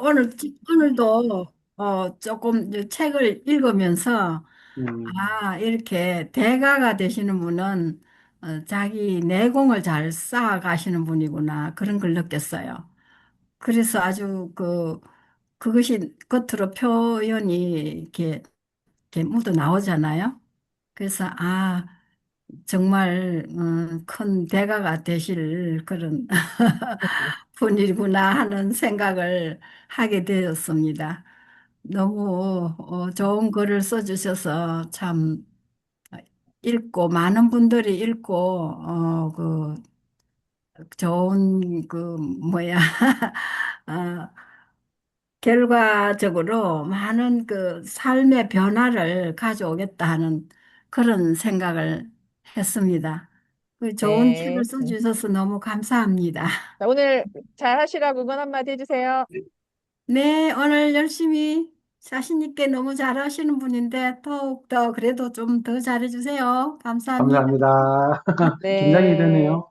오늘도 조금 이제 책을 읽으면서 이렇게 대가가 되시는 분은 자기 내공을 잘 쌓아가시는 분이구나 그런 걸 느꼈어요. 그래서 아주 그것이 겉으로 표현이 이렇게 묻어 나오잖아요. 그래서 정말 큰 대가가 되실 그런 분이구나 하는 생각을 하게 되었습니다. 너무 좋은 글을 써주셔서 참 많은 분들이 읽고 좋은 어, 결과적으로 많은 삶의 변화를 가져오겠다 하는 그런 생각을 했습니다. 좋은 책을 네. 써주셔서 너무 감사합니다. 자, 오늘 잘 하시라고 응원 한마디 해주세요. 네, 오늘 열심히 자신 있게 너무 잘하시는 분인데 더욱더 그래도 좀 더 잘해주세요. 감사합니다. 감사합니다. 긴장이 네. 되네요.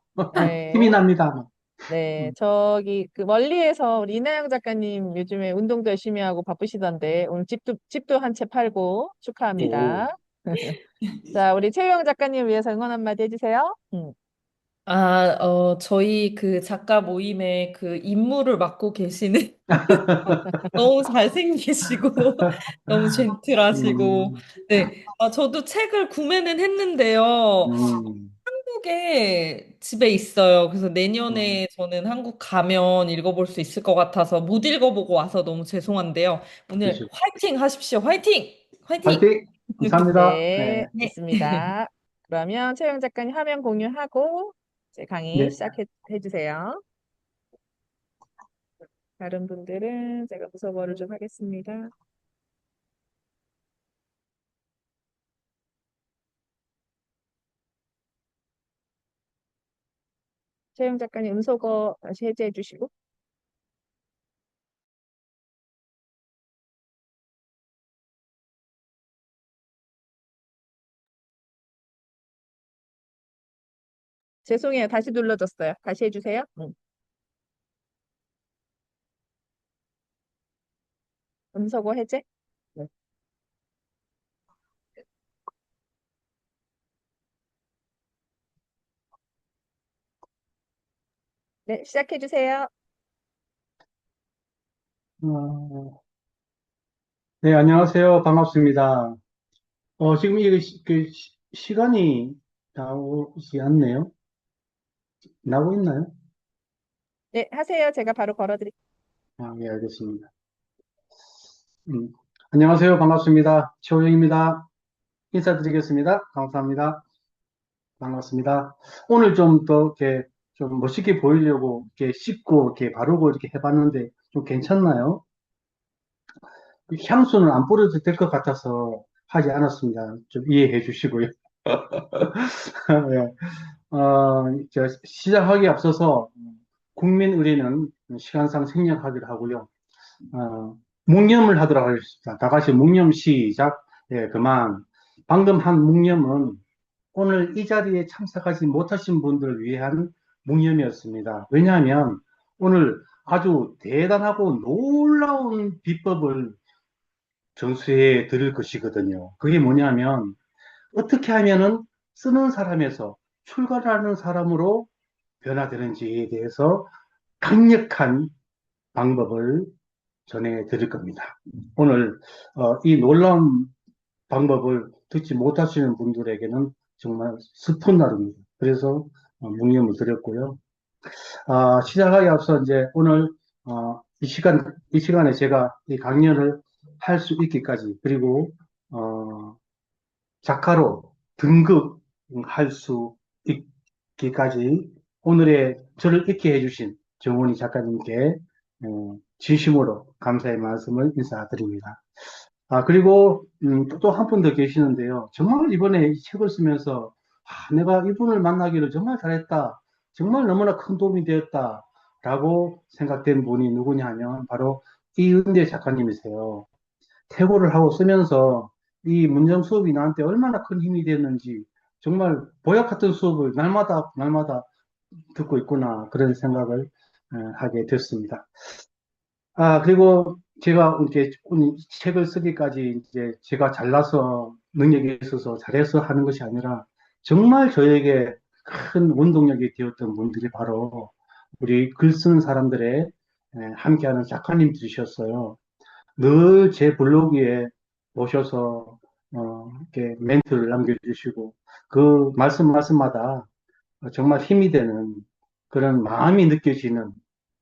힘이 네. 납니다. 네. 음, 저기, 멀리에서 우리 이나영 작가님 요즘에 운동도 열심히 하고 바쁘시던데, 오늘 집도 한 채 팔고 축하합니다. 오. 자, 우리 최유영 작가님 위해서 응원 한마디 해주세요. 저희 그 작가 모임에 그 임무를 맡고 계시는 너무 잘생기시고 너무 젠틀하시고 음, 네. 저도 책을 구매는 했는데요. 음, 한국에 집에 있어요. 그래서 음, 내년에 저는 한국 가면 읽어볼 수 있을 것 같아서 못 읽어보고 와서 너무 죄송한데요. 오늘 그렇죠. 화이팅 하십시오. 화이팅! 화이팅! 파이팅! 감사합니다. 네, 네, 네. 좋습니다. 그러면 최영 작가님 화면 공유하고 이제 강의 네, 시작해 주세요. 다른 분들은 제가 부서버를 좀 하겠습니다. 최영 작가님 음소거 다시 해제해 주시고. 죄송해요. 다시 눌러줬어요. 다시 해주세요. 음소거 해제. 네, 네, 시작해 주세요. 네, 안녕하세요. 반갑습니다. 지금 이거 시간이 나오지 않네요. 나오고 있나요? 네, 하세요. 제가 바로 걸어드릴게요. 예, 알겠습니다. 음, 안녕하세요. 반갑습니다. 최호영입니다. 인사드리겠습니다. 감사합니다. 반갑습니다. 오늘 좀 더 이렇게 좀 멋있게 보이려고 이렇게 씻고 이렇게 바르고 이렇게 해봤는데 좀 괜찮나요? 향수는 안 뿌려도 될 것 같아서 하지 않았습니다. 좀 이해해 주시고요. 예. 시작하기 앞서서 국민 의례는 시간상 생략하기로 하고요. 묵념을 하도록 하겠습니다. 다 같이 묵념 시작. 예, 그만. 방금 한 묵념은 오늘 이 자리에 참석하지 못하신 분들을 위한 묵념이었습니다. 왜냐하면 오늘 아주 대단하고 놀라운 비법을 전수해 드릴 것이거든요. 그게 뭐냐면 어떻게 하면은 쓰는 사람에서 출발하는 사람으로 변화되는지에 대해서 강력한 방법을 전해 드릴 겁니다. 오늘 이 놀라운 방법을 듣지 못하시는 분들에게는 정말 슬픈 날입니다. 그래서 묵념을 드렸고요. 시작하기 앞서 이제 오늘 이 시간에 제가 이 강연을 할 수 있기까지 그리고 작가로 등극할 수 있기까지 오늘의 저를 있게 해주신 정원희 작가님께 진심으로 감사의 말씀을 인사드립니다. 그리고 또 한 분 더 계시는데요. 정말 이번에 이 책을 쓰면서 내가 이분을 만나기를 정말 잘했다. 정말 너무나 큰 도움이 되었다. 라고 생각된 분이 누구냐 하면 바로 이은대 작가님이세요. 태고를 하고 쓰면서 이 문장 수업이 나한테 얼마나 큰 힘이 됐는지 정말 보약 같은 수업을 날마다 듣고 있구나 그런 생각을 하게 됐습니다. 그리고 제가 이제 오늘 책을 쓰기까지 이제 제가 잘나서 능력이 있어서 잘해서 하는 것이 아니라 정말 저에게 큰 원동력이 되었던 분들이 바로 우리 글 쓰는 사람들의 함께하는 작가님들이셨어요. 늘 제 블로그에 오셔서 이렇게 멘트를 남겨주시고 그 말씀마다 정말 힘이 되는 그런 마음이 느껴지는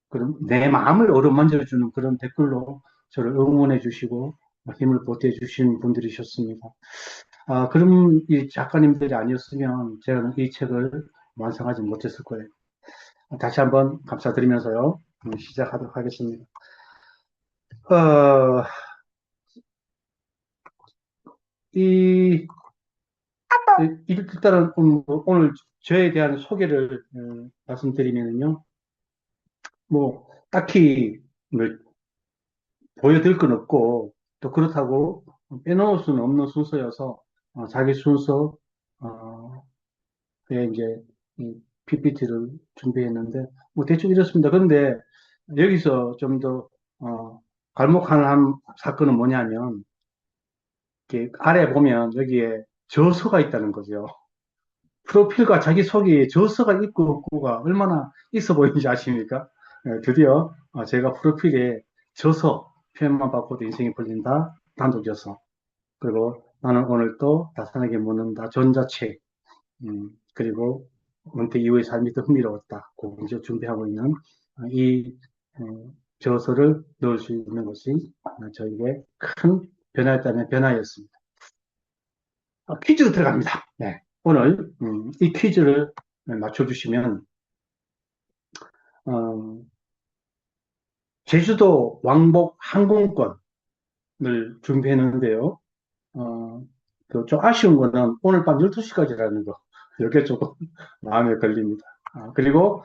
그런 내 마음을 어루만져 주는 그런 댓글로 저를 응원해 주시고 힘을 보태 주신 분들이셨습니다. 그럼 이 작가님들이 아니었으면 제가 이 책을 완성하지 못했을 거예요. 다시 한번 감사드리면서요. 시작하도록 하겠습니다. 어, 이, 일단은 오늘 저에 대한 소개를 말씀드리면요. 뭐, 딱히 뭐 보여드릴 건 없고, 또 그렇다고 빼놓을 수는 없는 순서여서, 자기 순서, 에 이제, 이 PPT를 준비했는데, 뭐 대충 이렇습니다. 근데 여기서 좀 더, 갈목할 한 사건은 뭐냐면, 이렇게 아래 보면 여기에 저서가 있다는 거죠. 프로필과 자기소개에 저서가 있고 없고가 얼마나 있어 보이는지 아십니까? 드디어 제가 프로필에 저서 표현만 바꿔도 인생이 풀린다. 단독 저서. 그리고 나는 오늘 또 다산에게 묻는다. 전자책. 그리고 은퇴 이후의 삶이 더 흥미로웠다. 공저 준비하고 있는 이 저서를 넣을 수 있는 것이 저에게 큰 변화였다면 변화였습니다. 퀴즈 들어갑니다. 네. 오늘 이 퀴즈를 맞춰주시면 어, 제주도 왕복 항공권을 준비했는데요. 어, 그좀 아쉬운 거는 오늘 밤 12시까지라는 거. 이게 조금 마음에 걸립니다. 그리고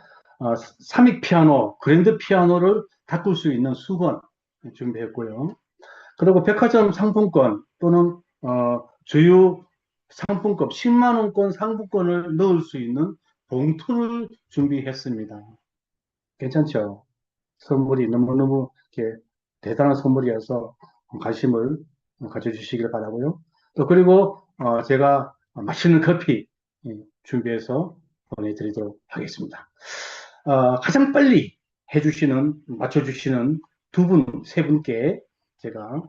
삼익 피아노, 그랜드 피아노를 닦을 수 있는 수건 준비했고요. 그리고 백화점 상품권 또는 주요 상품권 10만 원권 상품권을 넣을 수 있는 봉투를 준비했습니다. 괜찮죠? 선물이 너무너무 이렇게 대단한 선물이어서 관심을 가져주시길 바라고요. 또 그리고 제가 맛있는 커피 준비해서 보내드리도록 하겠습니다. 가장 빨리 맞춰주시는 두 분, 세 분께 제가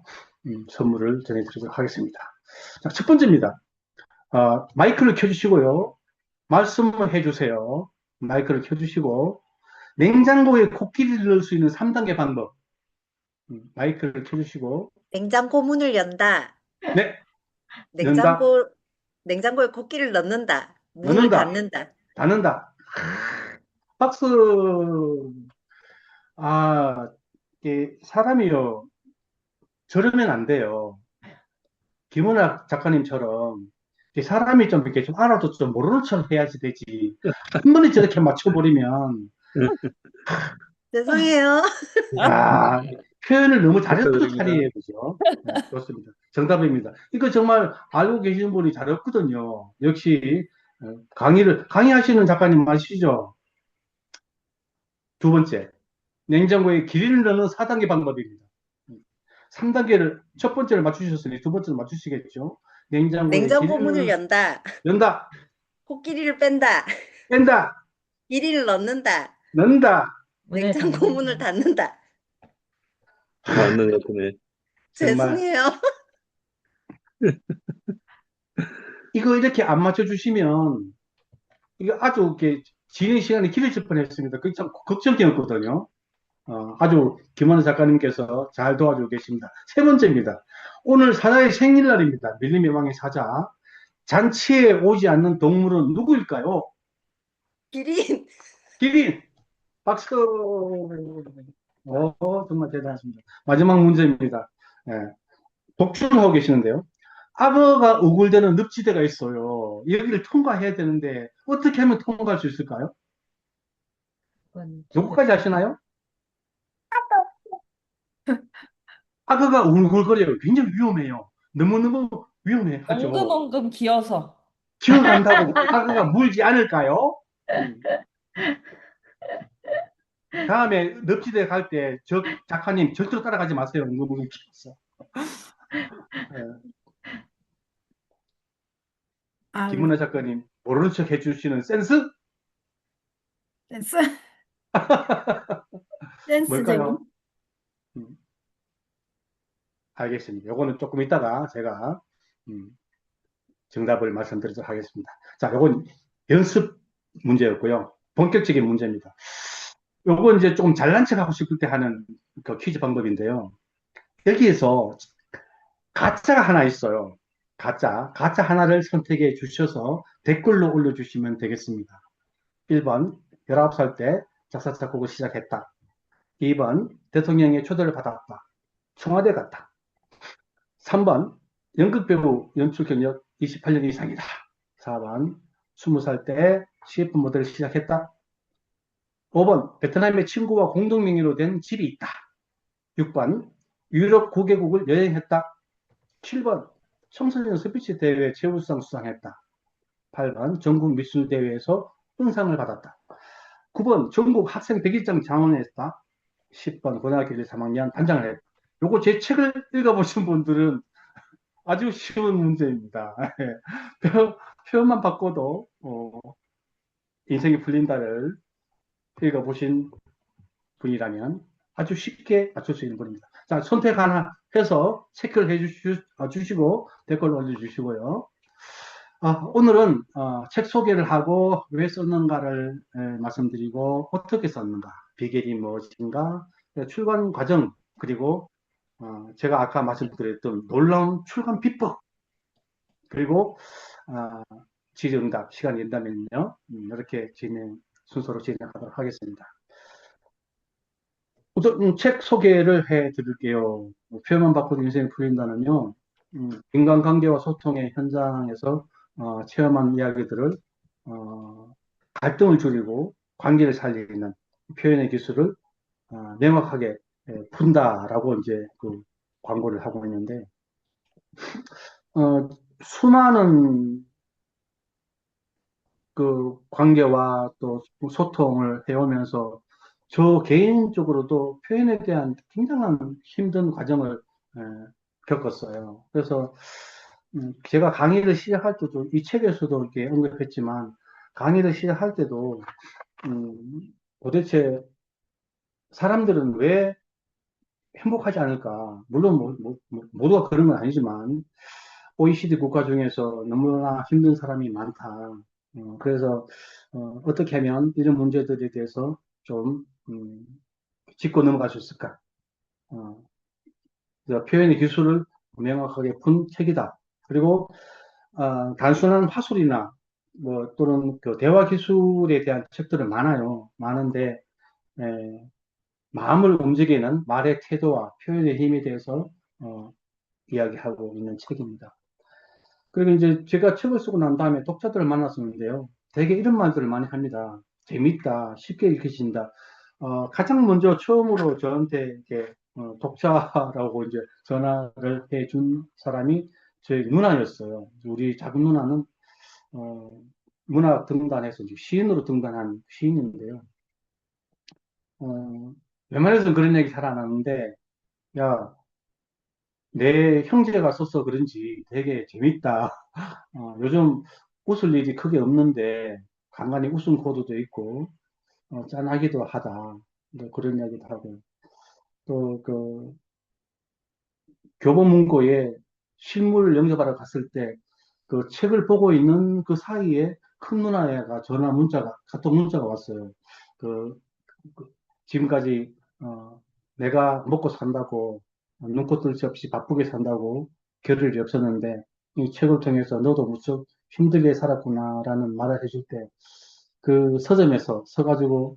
선물을 전해드리도록 하겠습니다. 자, 첫 번째입니다. 마이크를 켜주시고요. 말씀을 해주세요. 마이크를 켜주시고 냉장고에 코끼리를 넣을 수 있는 3단계 방법. 마이크를 켜주시고 냉장고 문을 연다. 네, 연다, 냉장고에 코끼리를 넣는다. 문을 넣는다, 닫는다. 닫는다. 박수. 사람이요. 저러면 안 돼요. 김은학 작가님처럼 사람이 좀 이렇게 좀 알아도 좀 모르는 척 해야지 되지. 한 번에 저렇게 맞춰버리면 죄송해요. 야, 표현을 너무 잘해서 차리해요, 그죠? 네, 좋습니다. 정답입니다. 이거 정말 알고 계시는 분이 잘 없거든요. 역시, 강의하시는 작가님 맞으시죠? 두 번째, 냉장고에 기름을 넣는 4단계 방법입니다. 3단계를, 첫 번째를 맞추셨으니 두 번째를 맞추시겠죠? 냉장고에 냉장고 기름을 문을 연다. 연다, 코끼리를 뺀다. 뺀다, 기리를 넣는다. 넣는다. 냉장고 문을 닫는다. 맞는 것 같네. 정말, 죄송해요. 이거 이렇게 안 맞춰주시면, 이거 아주 이렇게 진행 시간이 길어질 뻔했습니다. 그게 참 걱정이었거든요. 아주 김원우 작가님께서 잘 도와주고 계십니다. 세 번째입니다. 오늘 사자의 생일날입니다. 밀림의 왕의 사자. 잔치에 오지 않는 동물은 누구일까요? 기린. 기린. 박수. 정말 대단하십니다. 마지막 문제입니다. 예, 독출하고 계시는데요. 악어가 우글대는 늪지대가 있어요. 여기를 통과해야 되는데 어떻게 하면 통과할 수 있을까요? 누구까지 아시나요? 악어가 울글거려요. 굉장히 위험해요. 너무너무 위험해 하죠. 엉금엉금 기어서. 기어간다고 악어가 물지 않을까요? 다음에 늪지대 갈 때 저 작가님 절대로 따라가지 마세요. 너무 웃기겠어. 예, 아유, 김문아 작가님 모르는 척 해주시는 센스 센스, 센스쟁이. 뭘까요? 음, 알겠습니다. 요거는 조금 이따가 제가 음, 정답을 말씀드리도록 하겠습니다. 자, 요건 연습 문제였고요. 본격적인 문제입니다. 요거 이제 조금 잘난 척 하고 싶을 때 하는 그 퀴즈 방법인데요. 여기에서 가짜가 하나 있어요. 가짜 하나를 선택해 주셔서 댓글로 올려주시면 되겠습니다. 1번, 19살 때 작사, 작곡을 시작했다. 2번, 대통령의 초대를 받았다. 청와대 갔다. 3번, 연극배우 연출 경력 28년 이상이다. 4번, 20살 때 CF 모델을 시작했다. 5번, 베트남의 친구와 공동명의로 된 집이 있다. 6번, 유럽 9개국을 여행했다. 7번, 청소년 스피치 대회 최우수상 수상했다. 8번, 전국 미술 대회에서 은상을 받았다. 9번, 전국 학생 100일장 장원했다. 10번, 고등학교 1, 3학년 반장을 했다. 요거 제 책을 읽어보신 분들은 아주 쉬운 문제입니다. 표현만 바꿔도 인생이 풀린다를 읽어보신 분이라면 아주 쉽게 맞출 수 있는 분입니다. 자, 선택 하나 해서 체크를 해주시고 댓글 올려주시고요. 오늘은 책 소개를 하고 왜 썼는가를 말씀드리고 어떻게 썼는가, 비결이 무엇인가, 출간 과정, 그리고 제가 아까 말씀드렸던 놀라운 출간 비법, 그리고 질의응답 시간이 된다면요, 이렇게 순서로 진행하도록 하겠습니다. 우선 책 소개를 해드릴게요. 표현만 바꿔도 인생이 풀린다는요. 인간관계와 소통의 현장에서 체험한 이야기들을 갈등을 줄이고 관계를 살리는 표현의 기술을 명확하게 푼다라고 이제 그 광고를 하고 있는데 수많은 그 관계와 또 소통을 해오면서 저 개인적으로도 표현에 대한 굉장한 힘든 과정을 에, 겪었어요. 그래서 제가 강의를 시작할 때도 이 책에서도 이렇게 언급했지만 강의를 시작할 때도 음, 도대체 사람들은 왜 행복하지 않을까? 물론 모두가 그런 건 아니지만 OECD 국가 중에서 너무나 힘든 사람이 많다. 그래서 어떻게 하면 이런 문제들에 대해서 좀 짚고 넘어갈 수 있을까? 어, 그래서 표현의 기술을 명확하게 푼 책이다. 그리고 단순한 화술이나 뭐 또는 그 대화 기술에 대한 책들은 많아요. 많은데 마음을 움직이는 말의 태도와 표현의 힘에 대해서 이야기하고 있는 책입니다. 그리고 이제 제가 책을 쓰고 난 다음에 독자들을 만났었는데요. 되게 이런 말들을 많이 합니다. 재밌다, 쉽게 읽히신다. 가장 먼저 처음으로 저한테 이렇게 독자라고 이제 전화를 해준 사람이 저희 누나였어요. 우리 작은 누나는 어, 문학 등단해서 이제 시인으로 등단한 시인인데요. 웬만해서는 그런 얘기 잘 안 하는데, 야, 내 형제가 써서 그런지 되게 재밌다. 요즘 웃을 일이 크게 없는데 간간히 웃음 코드도 있고 짠하기도 하다. 뭐 그런 이야기도 하고 또 그 교보문고에 실물 영접하러 갔을 때 그 책을 보고 있는 그 사이에 큰 누나가 카톡 문자가 왔어요. 그, 그 지금까지 내가 먹고 산다고 눈코 뜰 새 없이 바쁘게 산다고 겨를이 없었는데 이 책을 통해서 너도 무척 힘들게 살았구나라는 말을 해줄 때 그 서점에서 서가지고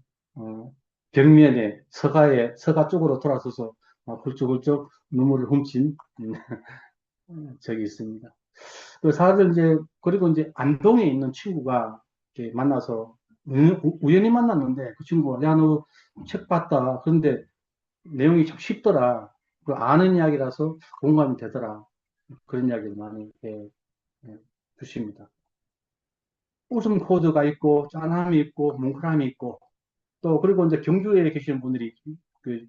벽면에 서가 쪽으로 돌아서서 훌쩍훌쩍 눈물을 훔친 적이 있습니다. 그 사실 이제 그리고 이제 안동에 있는 친구가 이렇게 만나서 우연히 만났는데 그 친구가 야 너 책 봤다. 그런데 내용이 참 쉽더라. 그 아는 이야기라서 공감이 되더라. 그런 이야기를 많이 예, 주십니다. 웃음 코드가 있고 짠함이 있고 뭉클함이 있고 또 그리고 이제 경주에 계시는 분들이 그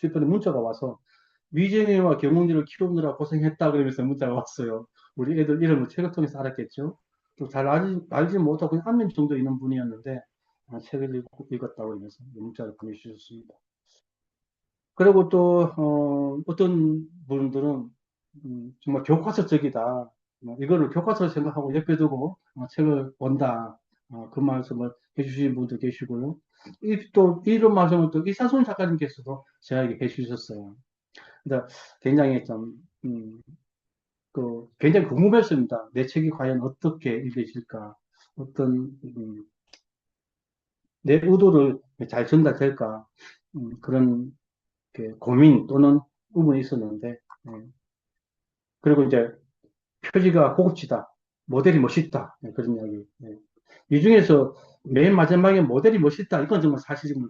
휴대폰에 문자가 와서 미정이와 경운이를 키우느라 고생했다 그러면서 문자가 왔어요. 우리 애들 이름을 책을 통해서 알았겠죠. 또 잘 알지 못하고 그냥 안면 정도 있는 분이었는데 책을 읽었다고 그러면서 문자를 보내주셨습니다. 그리고 또 어떤 분들은 정말 교과서적이다. 이거를 교과서로 생각하고 옆에 두고 책을 본다. 그 말씀을 해주신 분도 계시고요. 또 이런 말씀을 또 이사순 작가님께서도 저에게 해주셨어요. 근데 굉장히 좀 굉장히 궁금했습니다. 내 책이 과연 어떻게 읽혀질까? 어떤 내 의도를 잘 전달될까? 그런 고민 또는 의문이 있었는데, 그리고 이제 표지가 고급지다, 모델이 멋있다, 그런 이야기. 이 중에서 맨 마지막에 모델이 멋있다, 이건 정말 사실인 것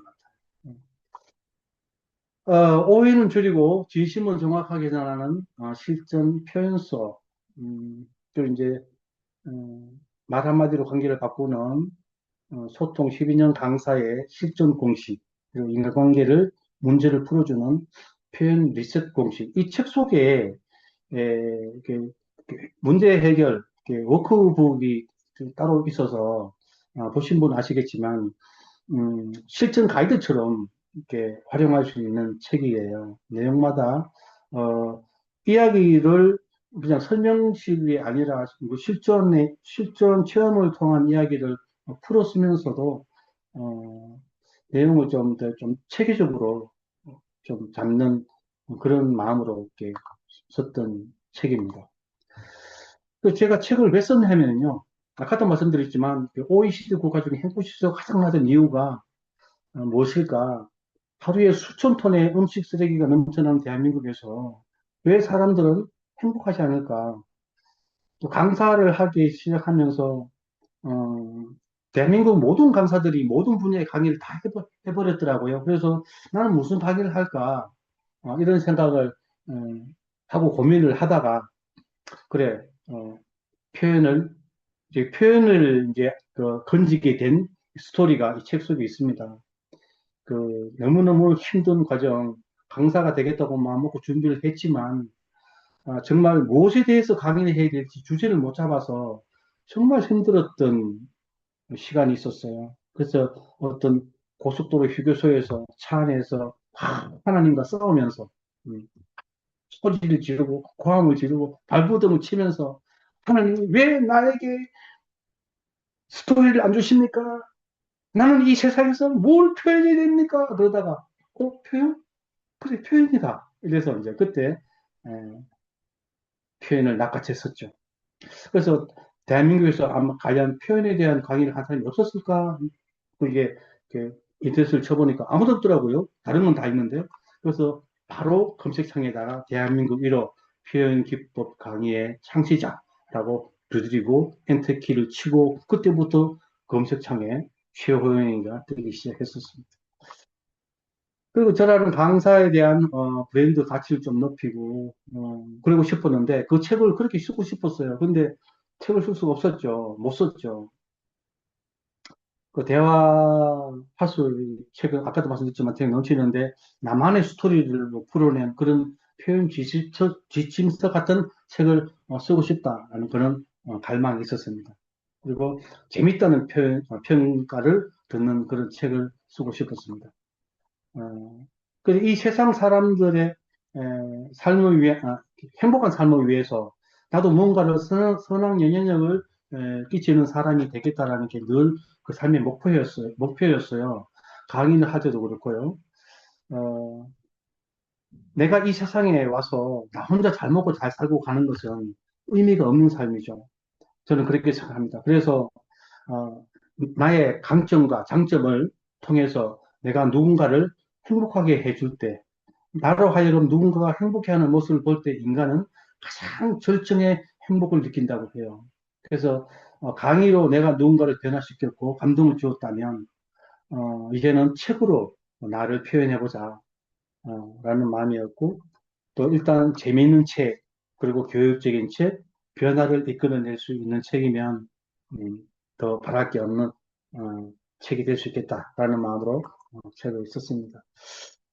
같아요. 오해는 줄이고 진심을 정확하게 전하는 실전 표현서, 그리고 이제 말 한마디로 관계를 바꾸는 소통 12년 강사의 실전 공식, 그리고 인간관계를 문제를 풀어주는 표현 리셋 공식. 이 책 속에 문제 해결 워크북이 따로 있어서 보신 분 아시겠지만 실전 가이드처럼 이렇게 활용할 수 있는 책이에요. 내용마다 이야기를 그냥 설명식이 아니라 실전 체험을 통한 이야기를 풀어 쓰면서도 내용을 좀 더 좀 체계적으로 좀 잡는 그런 마음으로 이렇게 썼던 책입니다. 제가 책을 왜 썼냐면요. 아까도 말씀드렸지만 OECD 국가 중에 행복지수가 가장 낮은 이유가 무엇일까? 하루에 수천 톤의 음식 쓰레기가 넘쳐나는 대한민국에서 왜 사람들은 행복하지 않을까? 또 강사를 하기 시작하면서 어, 대한민국 모든 강사들이 모든 분야의 강의를 다 해버렸더라고요. 그래서 나는 무슨 강의를 할까? 이런 생각을 하고 고민을 하다가 그래 표현을 이제 건지게 된 스토리가 이 책 속에 있습니다. 너무너무 힘든 과정, 강사가 되겠다고 마음먹고 준비를 했지만, 정말 무엇에 대해서 강의를 해야 될지 주제를 못 잡아서 정말 힘들었던 시간이 있었어요. 그래서 어떤 고속도로 휴게소에서 차 안에서 하나님과 싸우면서, 음, 소리를 지르고, 고함을 지르고, 발버둥을 치면서, 하나님 왜 나에게 스토리를 안 주십니까? 나는 이 세상에서 뭘 표현해야 됩니까? 그러다가, 표현? 그래, 표현이다. 이래서 이제 그때 에, 표현을 낚아챘었죠. 그래서 대한민국에서 아마 과연 표현에 대한 강의를 한 사람이 없었을까? 그게 인터넷을 쳐보니까 아무도 없더라고요. 다른 건 다 있는데요. 그래서 바로 검색창에다가 대한민국 1호 표현 기법 강의의 창시자라고 두드리고 엔터키를 치고 그때부터 검색창에 최호영이가 뜨기 시작했었습니다. 그리고 저라는 강사에 대한 브랜드 가치를 좀 높이고 그러고 싶었는데 그 책을 그렇게 쓰고 싶었어요. 근데 책을 쓸 수가 없었죠. 못 썼죠. 그 대화할 수 책은 아까도 말씀드렸지만 되게 넘치는데 나만의 스토리를 풀어낸 그런 표현 지침서 같은 책을 쓰고 싶다라는 그런 갈망이 있었습니다. 그리고 재밌다는 평가를 듣는 그런 책을 쓰고 싶었습니다. 그래서 이 세상 사람들의 삶을 위해, 행복한 삶을 위해서 나도 뭔가를 선한 영향력을 끼치는 사람이 되겠다라는 게 늘 그 삶의 목표였어요. 강의를 할 때도 그렇고요. 어, 내가 이 세상에 와서 나 혼자 잘 먹고 잘 살고 가는 것은 의미가 없는 삶이죠. 저는 그렇게 생각합니다. 그래서 어, 나의 강점과 장점을 통해서 내가 누군가를 행복하게 해줄 때, 나로 하여금 누군가가 행복해하는 모습을 볼 때 인간은 가장 절정의 행복을 느낀다고 해요. 그래서 강의로 내가 누군가를 변화시켰고 감동을 주었다면 이제는 책으로 나를 표현해보자 라는 마음이었고 또 일단 재미있는 책 그리고 교육적인 책 변화를 이끌어낼 수 있는 책이면 더 바랄 게 없는 책이 될 수 있겠다라는 마음으로 책을 썼습니다.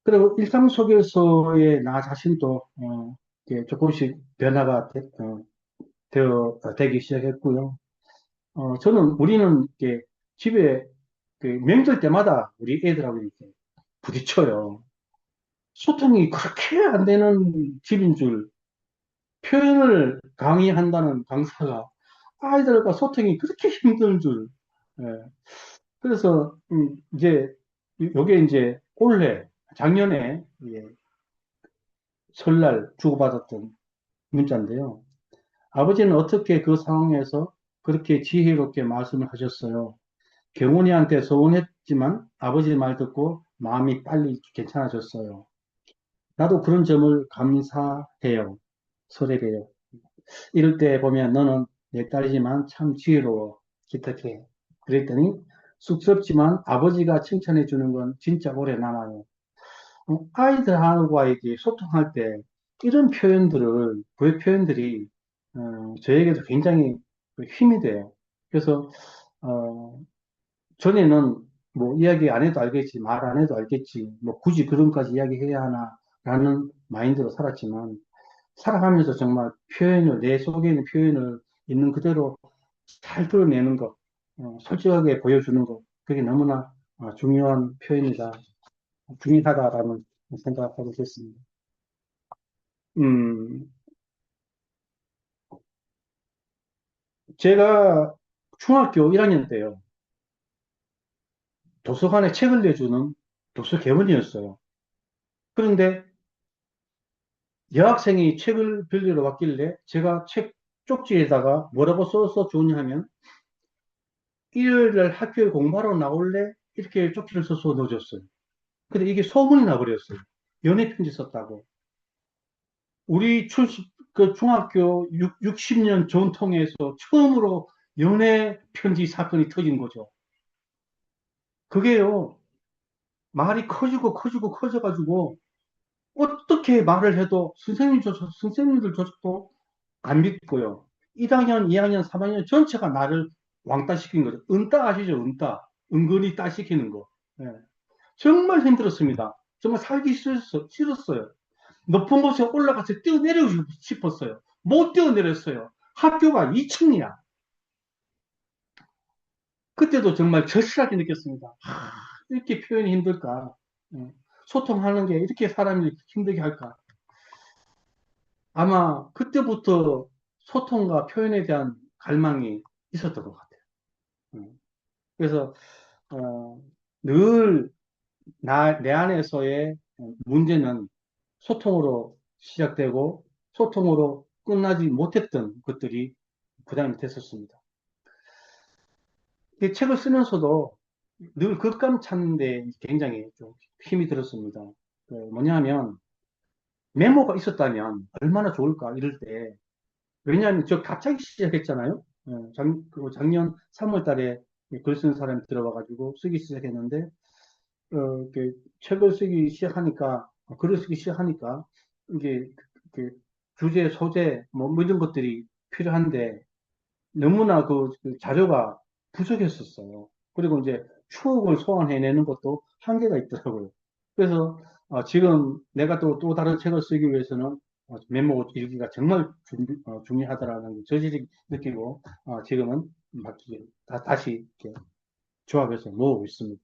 그리고 일상 속에서의 나 자신도 이렇게 조금씩 변화가 되기 시작했고요. 우리는 이렇게 집에 그 명절 때마다 우리 애들하고 이렇게 부딪혀요. 소통이 그렇게 안 되는 집인 줄, 표현을 강의한다는 강사가 아이들과 소통이 그렇게 힘든 줄. 예. 그래서 이제 요게 이제 작년에 설날 주고받았던 문자인데요. 아버지는 어떻게 그 상황에서 그렇게 지혜롭게 말씀을 하셨어요. 경훈이한테 서운했지만 아버지 말 듣고 마음이 빨리 괜찮아졌어요. 나도 그런 점을 감사해요. 설레게요. 이럴 때 보면 너는 내 딸이지만 참 지혜로워. 기특해. 그랬더니 쑥스럽지만 아버지가 칭찬해 주는 건 진짜 오래 남아요. 아이들하고의 소통할 때 이런 구애 표현들이 저에게도 굉장히 힘이 돼요. 그래서 어, 전에는 뭐 이야기 안 해도 알겠지, 말 안 해도 알겠지, 뭐 굳이 그런까지 이야기해야 하나라는 마인드로 살았지만 살아가면서 정말 내 속에 있는 표현을 있는 그대로 잘 드러내는 것, 솔직하게 보여주는 것, 그게 너무나 중요하다라는 생각하고 있습니다. 음, 제가 중학교 1학년 때요, 도서관에 책을 내주는 도서 개원이었어요. 그런데 여학생이 책을 빌리러 왔길래 제가 책 쪽지에다가 뭐라고 써서 줬냐 하면 일요일날 학교에 공부하러 나올래? 이렇게 쪽지를 써서 넣어줬어요. 근데 이게 소문이 나버렸어요. 연애 편지 썼다고. 우리 그 중학교 60년 전통에서 처음으로 연애 편지 사건이 터진 거죠. 그게요, 말이 커지고 커져가지고 어떻게 말을 해도 선생님들조차도 안 믿고요. 1학년, 2학년, 3학년 전체가 나를 왕따시킨 거죠. 은따 아시죠? 은따. 은근히 따시키는 거. 예. 정말 힘들었습니다. 정말 살기 싫었어요. 높은 곳에 올라가서 뛰어내리고 싶었어요. 못 뛰어내렸어요. 학교가 2층이야. 그때도 정말 절실하게 느꼈습니다. 이렇게 표현이 힘들까? 예. 소통하는 게 이렇게 사람이 힘들게 할까? 아마 그때부터 소통과 표현에 대한 갈망이 있었던 것 같아요. 그래서 어, 늘 내 안에서의 문제는 소통으로 시작되고 소통으로 끝나지 못했던 것들이 부담이 됐었습니다. 이 책을 쓰면서도 늘 글감 찾는 데 굉장히 좀 힘이 들었습니다. 뭐냐면 메모가 있었다면 얼마나 좋을까 이럴 때, 왜냐하면 저 갑자기 시작했잖아요. 그리고 작년 3월 달에 글 쓰는 사람이 들어와가지고 쓰기 시작했는데 이렇게 책을 쓰기 시작하니까, 글을 쓰기 시작하니까, 이게, 주제, 소재, 뭐 이런 것들이 필요한데, 너무나 그 자료가 부족했었어요. 그리고 이제 추억을 소환해내는 것도 한계가 있더라고요. 그래서, 지금 내가 또 다른 책을 쓰기 위해서는 메모 일기가 정말 중요하다라는 걸 저질히 느끼고, 지금은 막 다시 이렇게 조합해서 모으고 있습니다.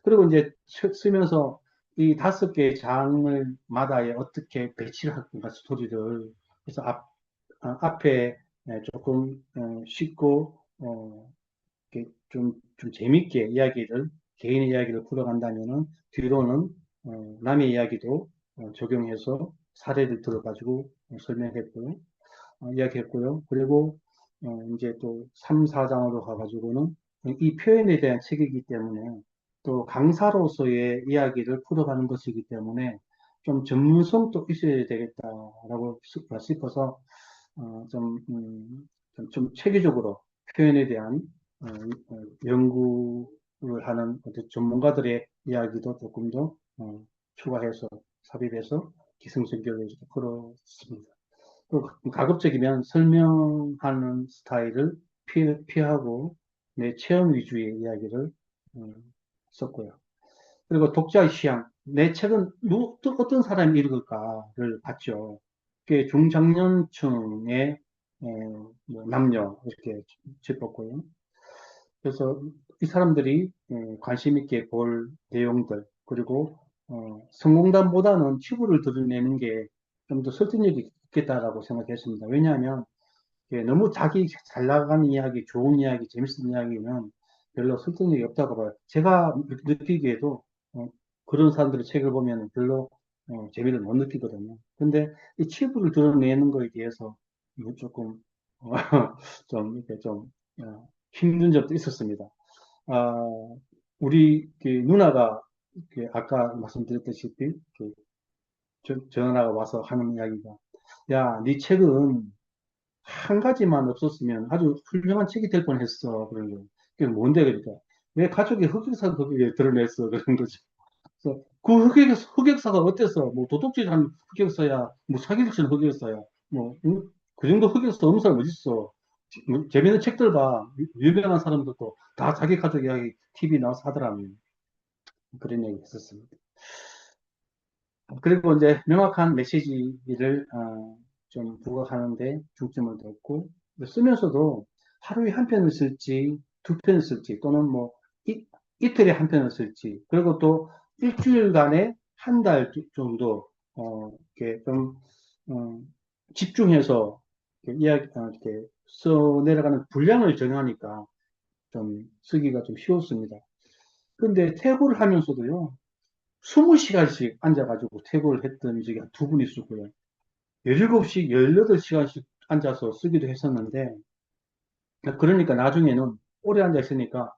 그리고 이제 쓰면서 이 5개의 장을 마다에 어떻게 배치를 할 건가 스토리를. 그래서 앞에 조금 쉽고 이렇게 좀 재밌게 개인의 이야기를 풀어간다면은 뒤로는 남의 이야기도 적용해서 사례를 들어가지고 설명했고요. 이야기했고요. 그리고 이제 또 3, 4장으로 가가지고는 이 표현에 대한 책이기 때문에 또 강사로서의 이야기를 풀어가는 것이기 때문에 좀 전문성도 있어야 되겠다라고 싶어서 좀 체계적으로 표현에 대한 연구를 하는 어떤 전문가들의 이야기도 조금 더 추가해서 삽입해서 기승전결로 풀었습니다. 또 가급적이면 설명하는 스타일을 피하고 내 체험 위주의 이야기를 썼고요. 그리고 독자의 취향, 내 책은 어떤 사람이 읽을까를 봤죠. 그게 중장년층의 뭐 남녀 이렇게 짚었고요. 그래서 이 사람들이 관심 있게 볼 내용들, 그리고 성공담보다는 치부를 드러내는 게 좀 더 설득력이 있겠다라고 생각했습니다. 왜냐하면 너무 자기 잘 나가는 이야기, 좋은 이야기, 재밌는 이야기는 별로 설득력이 없다고 봐요. 제가 느끼기에도 그런 사람들의 책을 보면 별로 재미를 못 느끼거든요. 근데 이 치부를 드러내는 거에 대해서 뭐 조금 어, 좀 이렇게 좀 힘든 점도 있었습니다. 아, 우리 누나가 아까 말씀드렸다시피 전화가 와서 하는 이야기가, 야, 네 책은 한 가지만 없었으면 아주 훌륭한 책이 될 뻔했어. 그런 거. 그게 뭔데, 그러니까. 왜 가족의 흑역사를 거기에 드러냈어. 그런 거죠. 그래서 그 흑역사가 어땠어? 뭐 도둑질한 흑역사야, 뭐 사기치는 흑역사야, 뭐, 그 정도 흑역사 없는 사람 어딨어? 뭐 재밌는 책들 봐. 유명한 사람들도 다 자기 가족 이야기 TV 나와서 하더라고요. 그런 얘기 했었습니다. 그리고 이제 명확한 메시지를 좀 부각하는데 중점을 뒀고, 쓰면서도 하루에 한 편을 쓸지, 두 편을 쓸지, 또는 뭐 이틀에 한 편을 쓸지, 그리고 또 일주일간에 한 달 정도 이렇게 좀 어, 집중해서 이렇게 써 내려가는 분량을 정하니까 좀 쓰기가 좀 쉬웠습니다. 근데 태고를 하면서도요, 20시간씩 앉아가지고 태고를 했던 적이 한 두 번 있었고요. 17시, 18시간씩 앉아서 쓰기도 했었는데, 그러니까 나중에는 오래 앉아 있으니까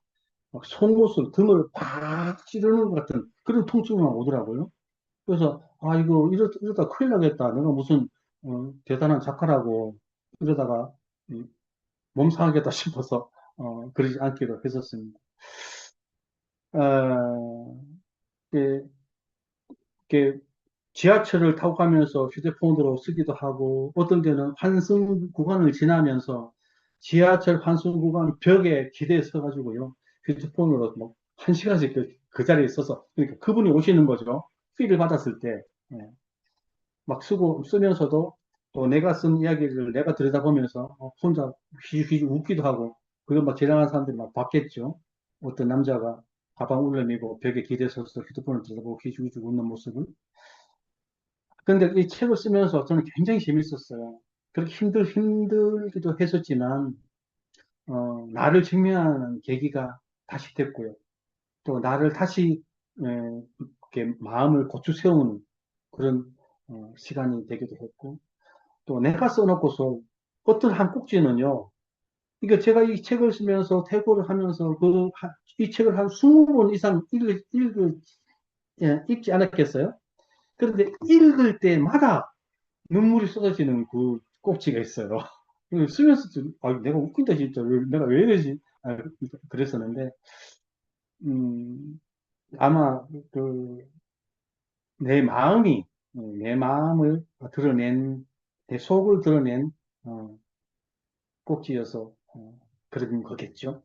막 속옷을 등을 팍 찌르는 것 같은 그런 통증이 막 오더라고요. 그래서, 아, 이러다 큰일 나겠다. 내가 무슨, 대단한 작가라고 이러다가 몸 상하겠다 싶어서, 그러지 않기로 했었습니다. 어, 이게, 이게 지하철을 타고 가면서 휴대폰으로 쓰기도 하고, 어떤 때는 환승 구간을 지나면서 지하철 환승 구간 벽에 기대에 서가지고요, 휴대폰으로 뭐, 한 시간씩 그 자리에 서서, 그러니까 그분이 오시는 거죠. 피를 받았을 때, 예. 막 쓰면서도 또 내가 쓴 이야기를 내가 들여다보면서 혼자 휘휘 웃기도 하고, 그걸 막 지나가는 사람들이 막 봤겠죠. 어떤 남자가 가방 울려매고 벽에 기대에 서서 휴대폰을 들여다보고 휘휘 웃는 모습을. 근데 이 책을 쓰면서 저는 굉장히 재밌었어요. 그렇게 힘들기도 했었지만, 나를 증명하는 계기가 다시 됐고요. 또 나를 다시, 이렇게 마음을 고쳐 세우는 그런, 시간이 되기도 했고, 또 내가 써놓고서 어떤 한 꼭지는요, 이거 제가 이 책을 쓰면서 태고를 하면서 이 책을 한 20번 이상 읽지 않았겠어요? 그런데 읽을 때마다 눈물이 쏟아지는 그 꼭지가 있어요. 쓰면서 좀, 아, 내가 웃긴다, 진짜. 내가 왜 이러지? 그랬었는데, 음, 아마, 내 마음이, 내 마음을 드러낸, 내 속을 드러낸, 꼭지여서, 그런 거겠죠.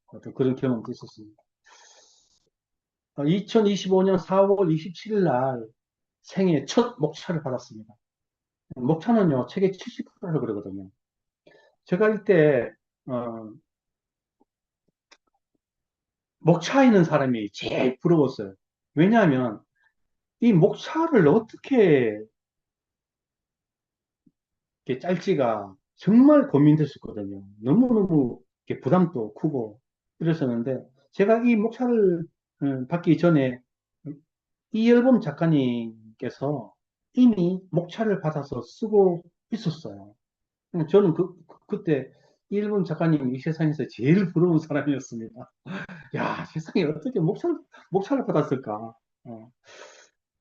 어떤 그런 경험도 있었습니다. 2025년 4월 27일 날 생애 첫 목차를 받았습니다. 목차는요, 책의 70%를 그러거든요. 제가 이때 목차 있는 사람이 제일 부러웠어요. 왜냐하면 이 목차를 어떻게 이렇게 짤지가 정말 고민됐었거든요. 너무너무 이렇게 부담도 크고 이랬었는데, 제가 이 목차를 받기 전에 이열범 작가님께서 이미 목차를 받아서 쓰고 있었어요. 저는 그때 이열범 작가님이 이 세상에서 제일 부러운 사람이었습니다. 야, 세상에 어떻게 목차를 받았을까? 어.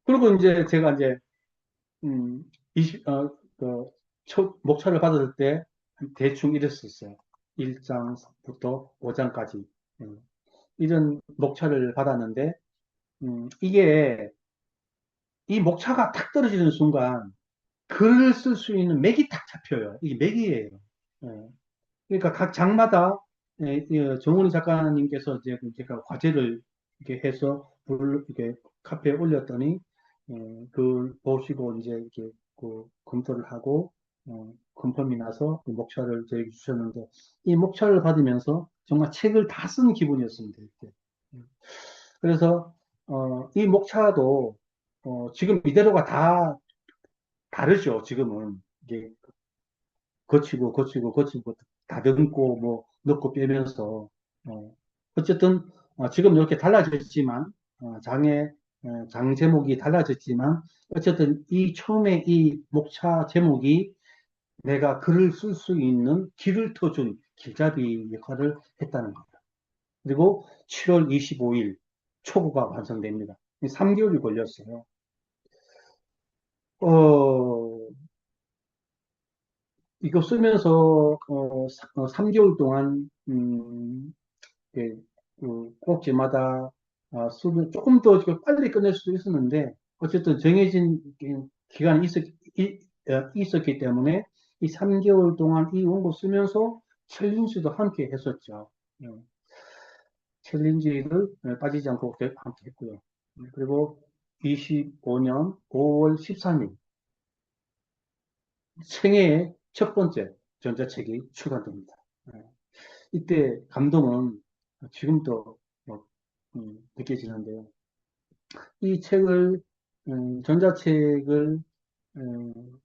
그리고 이제 제가 이제, 음, 목차를 받았을 때 대충 이랬었어요. 1장부터 5장까지. 이런 목차를 받았는데, 이게, 이 목차가 탁 떨어지는 순간, 글을 쓸 수 있는 맥이 탁 잡혀요. 이게 맥이에요. 예. 그러니까 각 장마다 정훈이 작가님께서 이제 제가 과제를 이렇게 해서 이렇게 카페에 올렸더니, 그걸 보시고 이제 이렇게 그 검토를 하고, 컨펌이 나서 그 목차를 저에게 주셨는데, 이 목차를 받으면서 정말 책을 다 쓴 기분이었습니다. 이렇게. 그래서, 이 목차도, 지금 이대로가 다 다르죠, 지금은. 이게 거치고 다듬고 뭐 넣고 빼면서 어쨌든 지금 이렇게 달라졌지만 장 제목이 달라졌지만 어쨌든 이 처음에 이 목차 제목이 내가 글을 쓸 수 있는 길을 터준 길잡이 역할을 했다는 겁니다. 그리고 7월 25일 초고가 완성됩니다. 3개월이 걸렸어요. 어, 이거 쓰면서 3개월 동안 예, 그 꼭지마다 쓰면 조금 더 빨리 끝낼 수도 있었는데 어쨌든 정해진 기간이 있었기 때문에 이 3개월 동안 이 원고 쓰면서 챌린지도 함께 했었죠. 예, 챌린지를 빠지지 않고 함께 했고요. 그리고 25년 5월 13일 생애의 첫 번째 전자책이 출간됩니다. 예, 이때 감동은 지금도 뭐, 느껴지는데요. 이 책을, 전자책을, 음,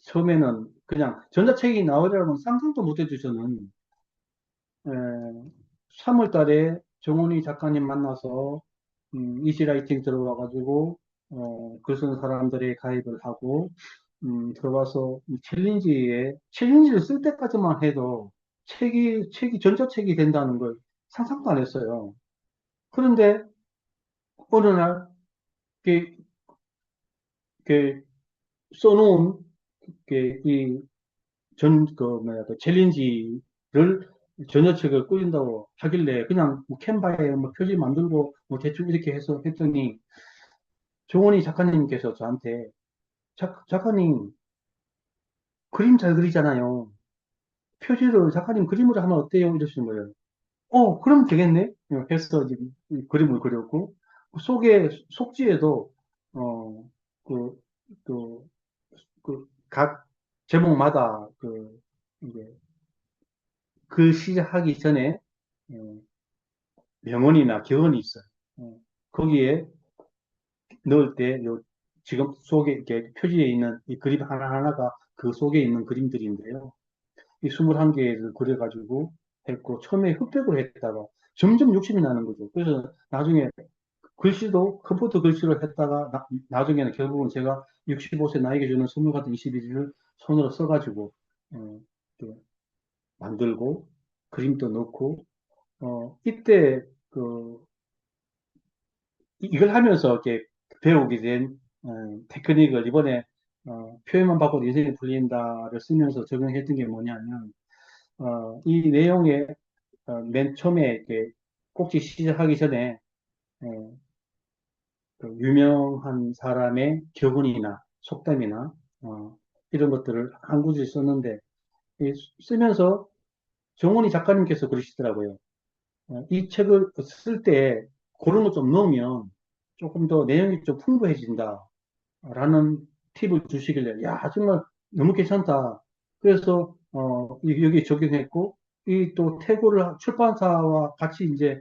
처음에는 그냥 전자책이 나오리라고는 상상도 못 해주셔는, 3월 달에 정훈이 작가님 만나서, 이지라이팅 들어와가지고, 글 쓰는 사람들의 가입을 하고, 들어와서 이 챌린지를 쓸 때까지만 해도 책이 전자책이 된다는 걸 상상도 안 했어요. 그런데 어느 날, 이렇게, 이렇게 써놓은, 이 그 챌린지를 전자책을 꾸린다고 하길래 그냥 뭐 캔바에 뭐 표지 만들고 뭐 대충 이렇게 해서 했더니 정원희 작가님께서 저한테 작가님 그림 잘 그리잖아요. 표지를 작가님 그림으로 하면 어때요? 이러시는 거예요. 그럼 되겠네? 해서 이제 이 그림을 그렸고, 속지에도, 어, 그, 그, 각 제목마다 이제 글 시작하기 전에, 어, 명언이나 격언이 있어요. 거기에 넣을 때, 지금 속에, 이렇게 표지에 있는 이 그림 하나하나가 그 속에 있는 그림들인데요. 이 21개를 그려가지고 했고, 처음에 흑백으로 했다가 점점 욕심이 나는 거죠. 그래서 나중에 글씨도 컴퓨터 글씨로 했다가 나중에는 결국은 제가 65세 나에게 주는 선물 같은 21일을 손으로 써가지고 이렇게 만들고 그림도 넣고 이때 이걸 하면서 이렇게 배우게 된 테크닉을 이번에 표현만 바꿔도 인생이 풀린다를 쓰면서 적용했던 게 뭐냐면 이 내용에 맨 처음에 이렇게 꼭지 시작하기 전에 어, 그 유명한 사람의 격언이나 속담이나 이런 것들을 한 구절 썼는데 쓰면서 정원희 작가님께서 그러시더라고요. 이 책을 쓸 때 그런 거 좀 넣으면 조금 더 내용이 좀 풍부해진다. 라는 팁을 주시길래, 야, 정말 너무 괜찮다. 그래서, 여기 적용했고, 이 또 태고를 출판사와 같이 이제,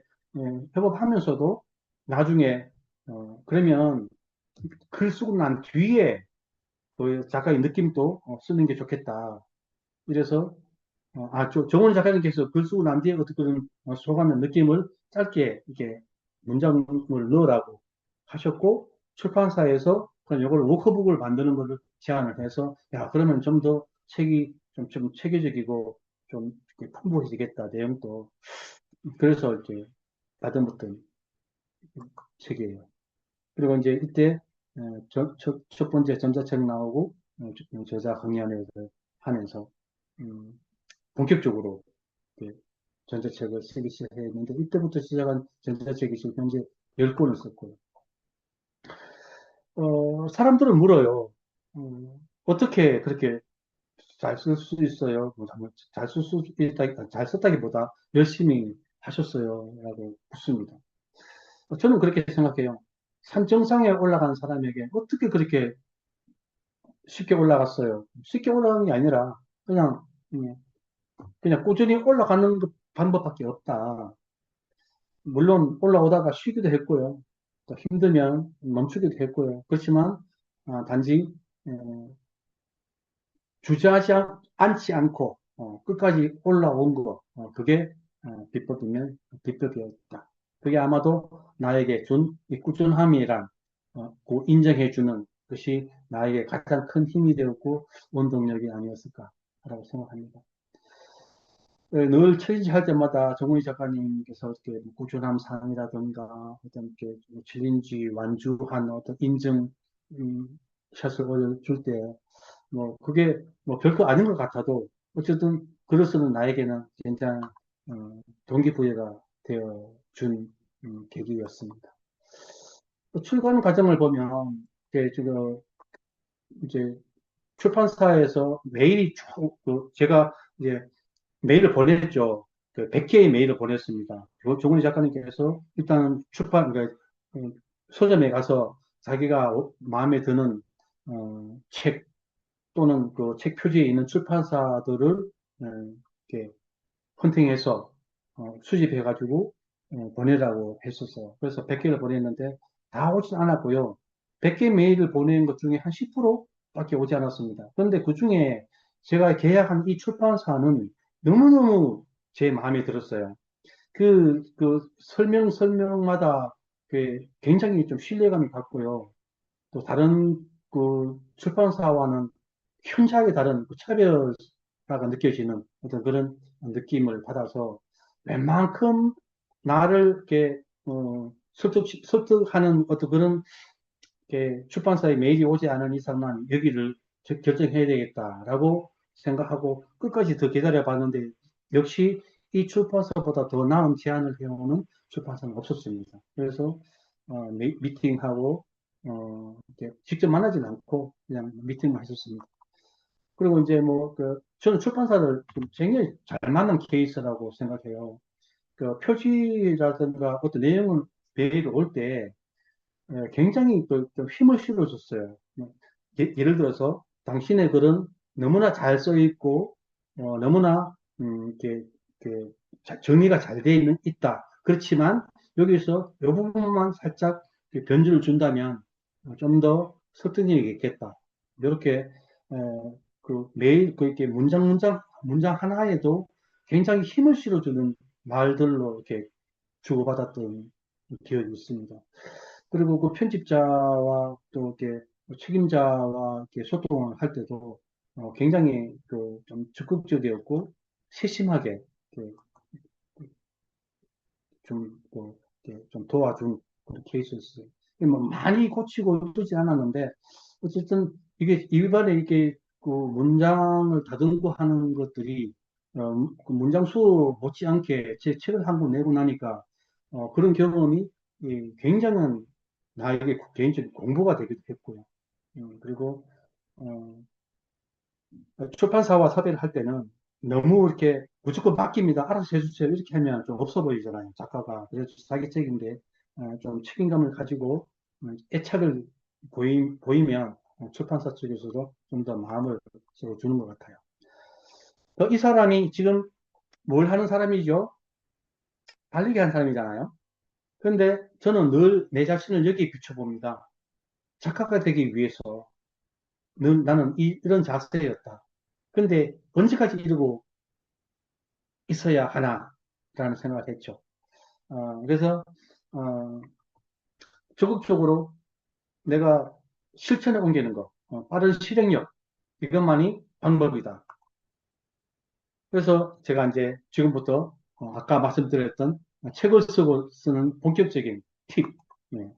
협업하면서도 나중에, 그러면 글 쓰고 난 뒤에 그 작가의 느낌도 쓰는 게 좋겠다. 이래서 정원 작가님께서 글 쓰고 난 뒤에 어떻게 소감의 느낌을 짧게 이렇게 문장을 넣으라고 하셨고, 출판사에서 그냥 이걸 워크북을 만드는 것을 제안을 해서, 야, 그러면 좀 더 책이 좀 체계적이고 좀 이렇게 풍부해지겠다, 내용도. 그래서 이렇게 다듬었던 책이에요. 그리고 이제 이때, 첫 번째 전자책 나오고, 저자 강연을 하면서, 음, 본격적으로 이렇게 전자책을 쓰기 시작했는데 이때부터 시작한 전자책이 지금 현재 10권을 썼고요. 사람들은 물어요. 어떻게 그렇게 잘 쓸 수 있어요. 잘 쓸 수 있다, 잘 썼다기보다 열심히 하셨어요. 라고 묻습니다. 저는 그렇게 생각해요. 산 정상에 올라간 사람에게 어떻게 그렇게 쉽게 올라갔어요? 쉽게 올라간 게 아니라 그냥, 음, 그냥 꾸준히 올라가는 방법밖에 없다. 물론 올라오다가 쉬기도 했고요. 또 힘들면 멈추기도 했고요. 그렇지만 단지 주저하지 않지 않고 끝까지 올라온 거 그게 비법이면 비법이었다. 그게 아마도 나에게 준 이 꾸준함이란 그 인정해주는 것이 나에게 가장 큰 힘이 되었고 원동력이 아니었을까라고 생각합니다. 늘 체인지할 때마다 정훈이 작가님께서 이렇게 꾸준함 상이라든가 어떤 이렇게 챌린지 완주한 어떤 인증 샷을 올려줄 때 뭐 그게 뭐 별거 아닌 것 같아도 어쨌든 글을 쓰는 나에게는 굉장히 동기부여가 되어 준 계기였습니다. 또 출간 과정을 보면 이제 출판사에서 메일이 제가 이제 메일을 보냈죠. 그 100개의 메일을 보냈습니다. 조근희 작가님께서 일단 그러니까 서점에 가서 자기가 마음에 드는 책 또는 그 책 표지에 있는 출판사들을 이렇게 헌팅해서 수집해가지고 보내라고 했었어요. 그래서 100개를 보냈는데 다 오진 않았고요. 100개 메일을 보낸 것 중에 한 10%밖에 오지 않았습니다. 그런데 그 중에 제가 계약한 이 출판사는 너무너무 제 마음에 들었어요. 그 설명마다 굉장히 좀 신뢰감이 갔고요. 또 다른 그 출판사와는 현저하게 다른 그 차별화가 느껴지는 어떤 그런 느낌을 받아서 웬만큼 나를 이렇게 설득하는 어떤 그런 출판사에 메일이 오지 않은 이상만 여기를 결정해야 되겠다라고 생각하고 끝까지 더 기다려 봤는데 역시 이 출판사보다 더 나은 제안을 해오는 출판사는 없었습니다. 그래서 미팅하고 이렇게 직접 만나지는 않고 그냥 미팅만 했었습니다. 그리고 이제 저는 출판사를 좀 굉장히 잘 만난 케이스라고 생각해요. 그 표지라든가 어떤 내용을 메일이 올 때 굉장히 좀 힘을 실어줬어요. 예를 들어서 당신의 글은 너무나 잘 써 있고 너무나 이렇게 정리가 잘 되어 있다. 그렇지만 여기서 이 부분만 살짝 변주를 준다면 좀 더 설득력이 있겠다. 이렇게 그 매일 그렇게 문장 하나에도 굉장히 힘을 실어주는 말들로 이렇게 주고받았던 기억이 있습니다. 그리고 그 편집자와 또 이렇게 책임자와 이렇게 소통을 할 때도 굉장히 그 좀 적극적이었고 세심하게 이렇게 이렇게 좀 도와준 그런 케이스였어요. 뭐 많이 고치고 쓰지 않았는데 어쨌든 이게 일반에 이렇게 그 문장을 다듬고 하는 것들이 그 문장 수 못지않게 제 책을 한 권 내고 나니까 그런 경험이 굉장한 나에게 개인적인 공부가 되기도 했고요. 그리고 어, 출판사와 섭외를 할 때는 너무 이렇게 무조건 맡깁니다. 알아서 해주세요. 이렇게 하면 좀 없어 보이잖아요. 작가가. 그래서 자기 책인데 좀 책임감을 가지고 애착을 보이면 출판사 쪽에서도 좀 더 마음을 서로 주는 것 같아요. 이 사람이 지금 뭘 하는 사람이죠? 달리기 하는 사람이잖아요. 그런데 저는 늘 내 자신을 여기에 비춰봅니다. 작가가 되기 위해서 늘 나는 이런 자세였다. 그런데 언제까지 이러고 있어야 하나라는 생각을 했죠. 그래서 적극적으로 내가 실천에 옮기는 거, 빠른 실행력 이것만이 방법이다. 그래서 제가 이제 지금부터 아까 말씀드렸던 책을 쓰고 쓰는 본격적인 팁. 네.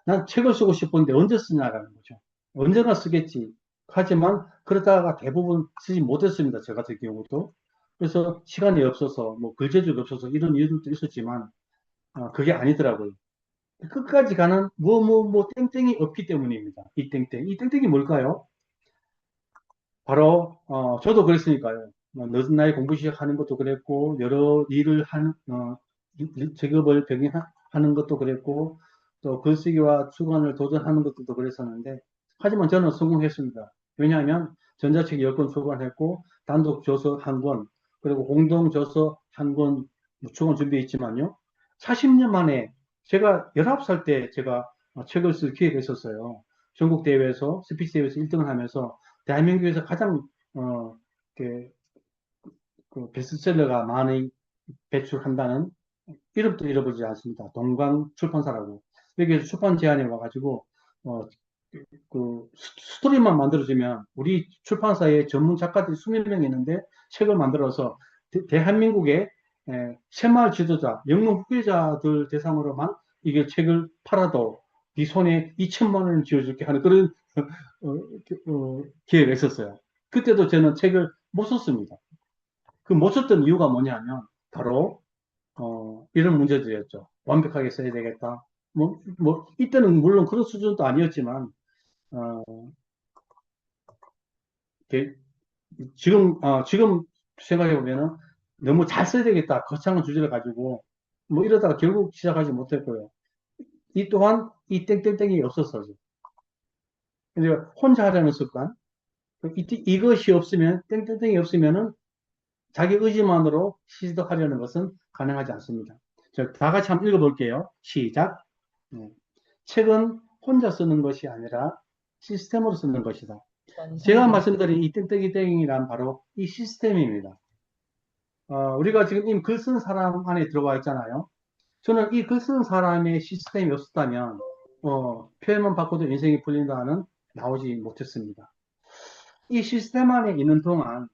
난 책을 쓰고 싶은데 언제 쓰냐라는 거죠. 언제나 쓰겠지. 하지만 그러다가 대부분 쓰지 못했습니다. 저 같은 경우도. 그래서 시간이 없어서 뭐 글재주가 없어서 이런 이유들도 있었지만 그게 아니더라고요. 끝까지 가는 땡땡이 없기 때문입니다. 이 땡땡. 이 땡땡이 뭘까요? 바로 저도 그랬으니까요. 늦은 나이 공부 시작하는 것도 그랬고 여러 일을 하는 직업을 병행하는 것도 그랬고 또 글쓰기와 주관을 도전하는 것도 그랬었는데 하지만 저는 성공했습니다. 왜냐하면 전자책 10권 출간했고 단독 저서 1권 그리고 공동 저서 1권 출간 준비했지만요. 40년 만에 제가 19살 때 제가 책을 쓸 기회가 있었어요. 전국 대회에서 스피치 대회에서 1등을 하면서 대한민국에서 가장 이렇게 그 베스트셀러가 많이 배출한다는 이름도 잃어버리지 않습니다. 동강 출판사라고. 여기에서 출판 제안이 와가지고 어, 그 스토리만 만들어주면 우리 출판사에 전문 작가들이 수십 명 있는데 책을 만들어서 대한민국의 새마을 지도자, 영농 후계자들 대상으로만 이게 책을 팔아도 네 손에 2천만 원을 쥐어줄게 하는 그런 기회가 있었어요. 그때도 저는 책을 못 썼습니다. 그 못 썼던 이유가 뭐냐면 바로 이런 문제들이었죠. 완벽하게 써야 되겠다. 이때는 물론 그런 수준도 아니었지만 어, 이렇게 지금 생각해 보면은 너무 잘 써야 되겠다. 거창한 주제를 가지고 뭐 이러다가 결국 시작하지 못했고요. 이 또한 이 땡땡땡이 없었어요. 근데 혼자 하려는 습관, 이것이 없으면 땡땡땡이 없으면은 자기 의지만으로 시도하려는 것은 가능하지 않습니다. 다 같이 한번 읽어볼게요. 시작. 네. 책은 혼자 쓰는 것이 아니라 시스템으로 쓰는 것이다. 제가 말씀드린 이 땡땡이땡이란 바로 이 시스템입니다. 우리가 지금 이 글 쓴 사람 안에 들어와 있잖아요. 저는 이 글 쓰는 사람의 시스템이 없었다면 표현만 바꿔도 인생이 풀린다는 나오지 못했습니다. 이 시스템 안에 있는 동안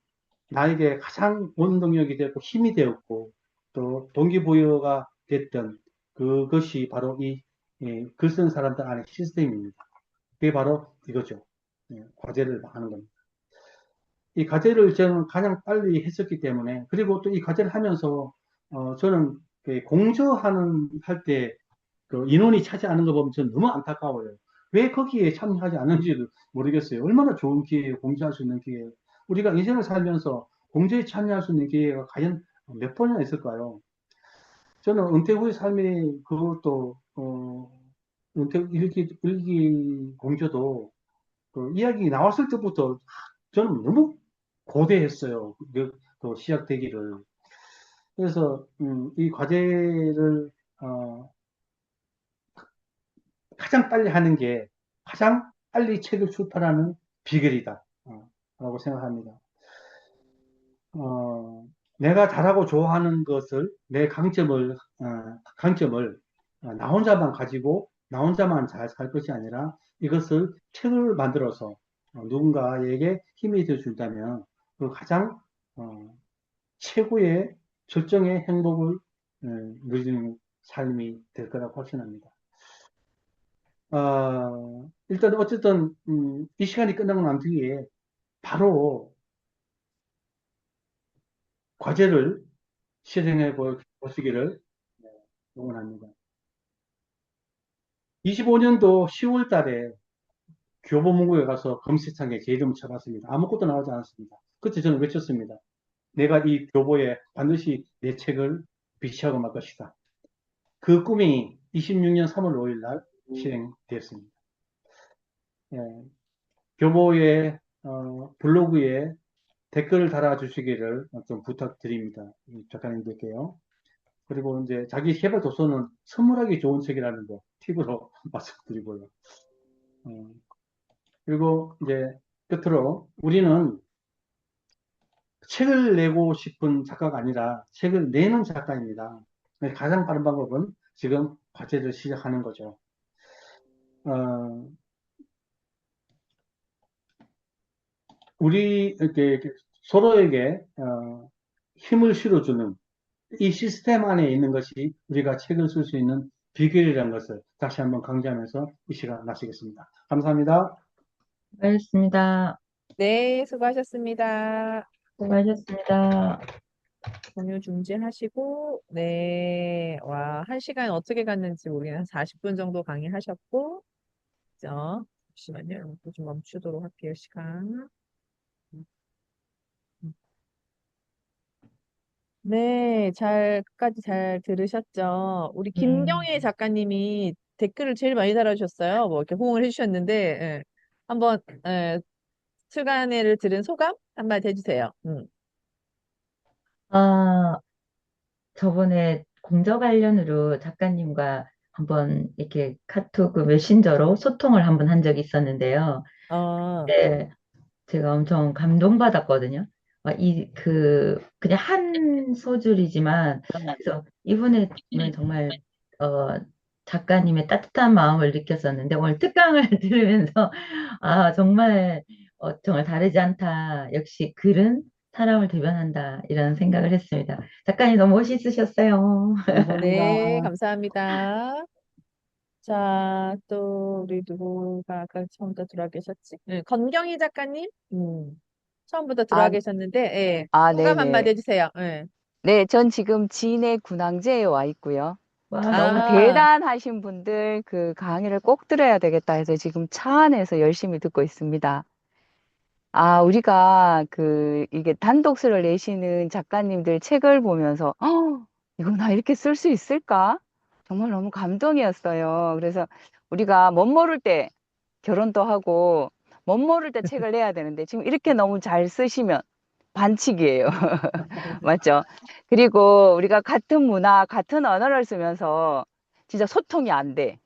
나에게 가장 원동력이 되었고 힘이 되었고 또 동기부여가 됐던 그것이 바로 이 글 쓰는 사람들 안의 시스템입니다. 그게 바로 이거죠. 과제를 하는 겁니다. 이 과제를 저는 가장 빨리 했었기 때문에 그리고 또 이 과제를 하면서 저는 공저하는 할 때 그 인원이 차지하는 거 보면 저는 너무 안타까워요. 왜 거기에 참여하지 않는지도 모르겠어요. 얼마나 좋은 기회예요. 공저할 수 있는 기회예요. 우리가 인생을 살면서 공저에 참여할 수 있는 기회가 과연 몇 번이나 있을까요? 저는 은퇴 후의 삶이 그것도 은퇴 일기 공저도 그 이야기 나왔을 때부터 저는 너무 고대했어요. 그 시작되기를. 그래서 이 과제를 가장 빨리 하는 게 가장 빨리 책을 출판하는 비결이다. 라고 생각합니다. 내가 잘하고 좋아하는 것을 내 강점을 나 혼자만 가지고 나 혼자만 잘 살 것이 아니라 이것을 책을 만들어서 누군가에게 힘이 되어 준다면 그 가장 최고의 절정의 행복을 누리는 삶이 될 거라고 확신합니다. 일단 어쨌든 이 시간이 끝나고 난 뒤에 바로 과제를 실행해 보시기를 응원합니다. 25년도 10월 달에 교보문고에 가서 검색창에 제 이름을 쳐봤습니다. 아무것도 나오지 않았습니다. 그때 저는 외쳤습니다. 내가 이 교보에 반드시 내 책을 비치하고 말 것이다. 그 꿈이 26년 3월 5일 날 실행되었습니다. 예, 교보의 블로그에 댓글을 달아주시기를 좀 부탁드립니다. 작가님들께요. 그리고 이제 자기 개발 도서는 선물하기 좋은 책이라는 거 팁으로 말씀드리고요. 그리고 이제 끝으로 우리는 책을 내고 싶은 작가가 아니라 책을 내는 작가입니다. 가장 빠른 방법은 지금 과제를 시작하는 거죠. 우리 이렇게 서로에게 힘을 실어주는 이 시스템 안에 있는 것이 우리가 책을 쓸 수 있는 비결이라는 것을 다시 한번 강조하면서 이 시간 마치겠습니다. 감사합니다. 수고하셨습니다. 네, 수고하셨습니다. 수고하셨습니다. 공유 중지하시고, 네, 와, 1시간 어떻게 갔는지 모르겠는데, 한 40분 정도 강의하셨고, 그죠? 잠시만요. 이것도 좀 멈추도록 할게요, 시간. 네, 끝까지 잘 들으셨죠? 우리 김경애 작가님이 댓글을 제일 많이 달아주셨어요. 뭐 이렇게 호응을 해주셨는데, 예. 한번, 출간회를 들은 소감 한마디 해주세요. 아, 저번에 공저 관련으로 작가님과 한번 이렇게 카톡 메신저로 소통을 한번 한 적이 있었는데요. 어, 네, 제가 엄청 감동받았거든요. 그냥 한 소절이지만, 그래서 이번에는 정말, 어, 작가님의 따뜻한 마음을 느꼈었는데, 오늘 특강을 들으면서, 정말 다르지 않다. 역시 글은 사람을 대변한다. 이런 생각을 했습니다. 작가님 너무 멋있으셨어요. 네, 감사합니다. 감사합니다. 자, 또 우리 누구가 아까 처음부터 들어와 계셨지? 건경희 작가님, 처음부터 들어와 아, 계셨는데, 예, 소감 네네. 한마디 해주세요. 예. 네, 전 지금 진해 군항제에 와 있고요. 너무 와, 아, 대단하신 분들 그 강의를 꼭 들어야 되겠다 해서 지금 차 안에서 열심히 듣고 있습니다. 우리가 이게 단독서를 내시는 작가님들 책을 보면서, 이거 나 이렇게 쓸 수 있을까? 정말 너무 감동이었어요. 그래서 우리가 멋 모를 때 결혼도 하고, 멋 모를 때 책을 내야 되는데, 지금 이렇게 너무 잘 쓰시면 반칙이에요. 맞죠? 그리고 우리가 같은 문화, 같은 언어를 쓰면서 진짜 소통이 안 돼.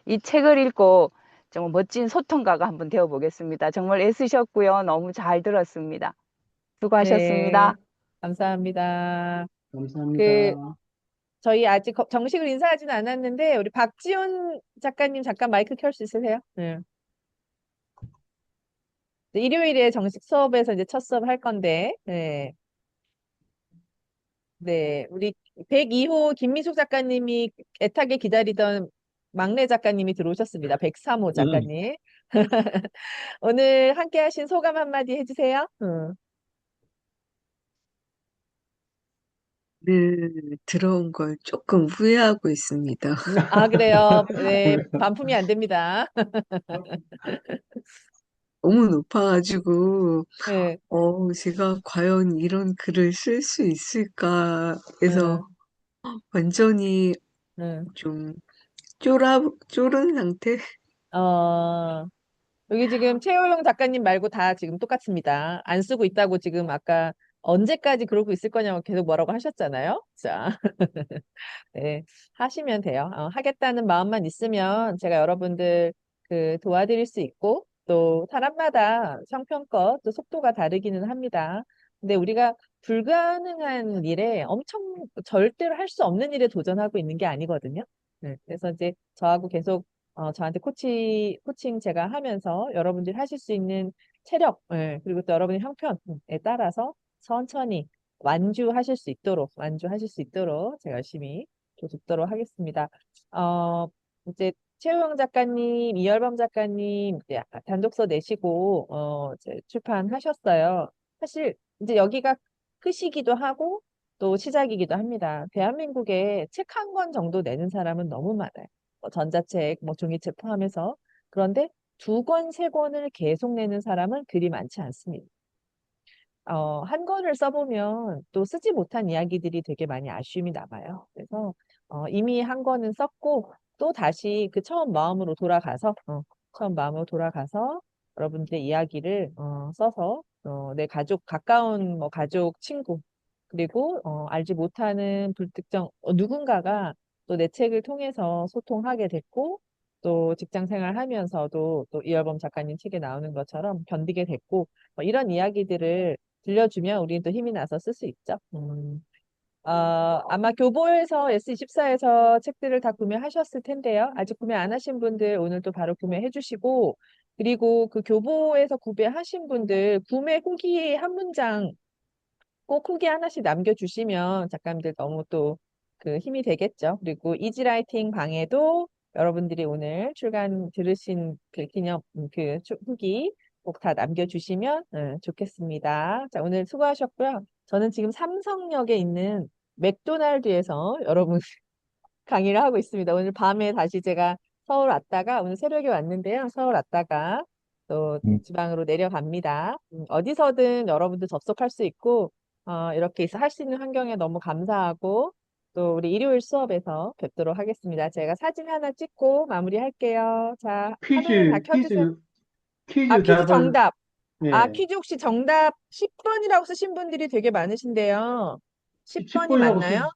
이 책을 읽고 정말 멋진 소통가가 한번 되어 보겠습니다. 정말 애쓰셨고요. 너무 잘 들었습니다. 네, 수고하셨습니다. 감사합니다. 그, 감사합니다. 저희 아직 정식으로 인사하지는 않았는데, 우리 박지훈 작가님 잠깐 마이크 켤 수 있으세요? 네. 일요일에 정식 수업에서 이제 첫 수업 할 건데, 네. 네, 우리 102호 김미숙 작가님이 애타게 기다리던 막내 작가님이 들어오셨습니다. 103호 음. 작가님. 오늘 함께 하신 소감 한마디 해주세요. 네, 들어온 걸 조금 후회하고 있습니다. 아, 그래요. 네, 반품이 안 됩니다. 너무 높아가지고, 네, 제가 과연 이런 글을 쓸 수 있을까 해서 네, 완전히 네. 좀 쫄은 상태? 어, 여기 지금 최호영 작가님 말고 다 지금 똑같습니다. 안 쓰고 있다고 지금 아까 언제까지 그러고 있을 거냐고 계속 뭐라고 하셨잖아요. 자, 네, 하시면 돼요. 하겠다는 마음만 있으면 제가 여러분들 도와드릴 수 있고 또 사람마다 성편껏 또 속도가 다르기는 합니다. 근데 우리가 불가능한 일에 엄청 절대로 할 수 없는 일에 도전하고 있는 게 아니거든요. 네, 그래서 이제 저하고 계속 저한테 코칭 제가 하면서 여러분들이 하실 수 있는 체력, 그리고 또 여러분의 형편에 따라서 천천히 완주하실 수 있도록 제가 열심히 돕도록 하겠습니다. 어, 이제 최우영 작가님, 이열범 작가님 이제 단독서 내시고 이제 출판하셨어요. 사실 이제 여기가 끝이기도 하고 또 시작이기도 합니다. 대한민국에 책 한 권 정도 내는 사람은 너무 많아요. 뭐 전자책, 뭐 종이책 포함해서. 그런데 두 권, 세 권을 계속 내는 사람은 그리 많지 않습니다. 한 권을 써보면 또 쓰지 못한 이야기들이 되게 많이 아쉬움이 남아요. 그래서 이미 한 권은 썼고 또 다시 그 처음 마음으로 돌아가서 여러분들의 이야기를 써서 내 가족, 가까운 뭐 가족, 친구 그리고 알지 못하는 불특정 누군가가 또 내 책을 통해서 소통하게 됐고 또 직장 생활하면서도 또 이열범 작가님 책에 나오는 것처럼 견디게 됐고 뭐 이런 이야기들을 들려주면 우리는 또 힘이 나서 쓸 수 있죠. 아마 교보에서 S24에서 책들을 다 구매하셨을 텐데요. 아직 구매 안 하신 분들 오늘 또 바로 구매해 주시고, 그리고 그 교보에서 구매하신 분들 구매 후기에 한 문장 꼭 후기 하나씩 남겨주시면 작가님들 너무 또 그 힘이 되겠죠. 그리고 이지라이팅 방에도 여러분들이 오늘 출간 들으신 그 기념 후기 꼭 다 남겨주시면 좋겠습니다. 자, 오늘 수고하셨고요. 저는 지금 삼성역에 있는 맥도날드에서 여러분 강의를 하고 있습니다. 오늘 밤에 다시 제가 서울 왔다가 오늘 새벽에 왔는데요. 서울 왔다가 또 지방으로 내려갑니다. 어디서든 여러분들 접속할 수 있고 이렇게 할 수 있는 환경에 너무 감사하고 또 우리 일요일 수업에서 뵙도록 하겠습니다. 제가 사진 하나 찍고 마무리할게요. 자, 화면을 다 퀴즈, 켜주세요. 퀴즈 퀴즈 답을, 정답. 예, 퀴즈 혹시 정답 10번이라고 쓰신 분들이 되게 많으신데요. 10번이 10번이라고 맞나요?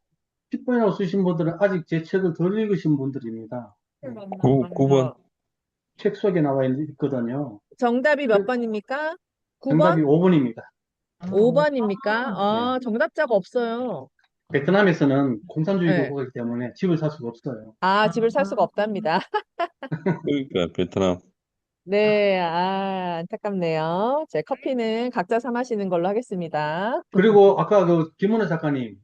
10번이라고 쓰신 분들은 아직 제 책을 덜 읽으신 분들입니다. 예, 9번. 책 속에 나와 있거든요. 정답이 몇 번입니까? 9번? 정답이 5번입니다. 5번입니까? 네. 정답자가 없어요. 베트남에서는 공산주의 네. 국가이기 때문에 집을 살 수가 없어요. 집을 살 수가 없답니다. 그러니까 베트남. 네, 안타깝네요. 제 커피는 각자 사 마시는 걸로 하겠습니다. 그리고 아까 그 김은혜 작가님,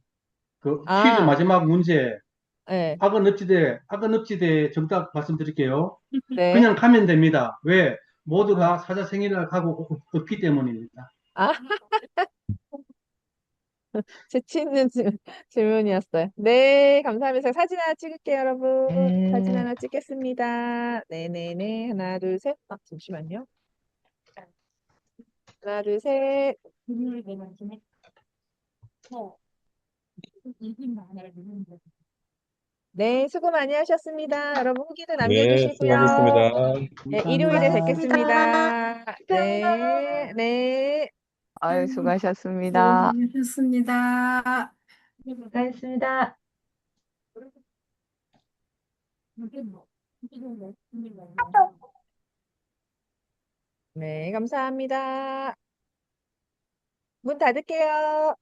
그 퀴즈 아, 마지막 문제, 네, 악어 늪지대 정답 말씀드릴게요. 네. 그냥 가면 됩니다. 왜? 어. 모두가 사자 생일을 하고 없기 때문입니다. 아, 재치 있는 질문이었어요. 네, 감사합니다. 사진 하나 찍을게요, 여러분. 사진 네. 하나 찍겠습니다. 네네네. 하나, 둘, 셋. 잠시만요. 하나, 둘, 셋. 네, 수고 많이 하셨습니다. 여러분 후기도 네, 수고하셨습니다. 남겨주시고요. 네, 일요일에 감사합니다. 뵙겠습니다. 네, 네. 아유, 수고 수고하셨습니다. 많으셨습니다. 수고하셨습니다. 네, 감사합니다. 문 닫을게요.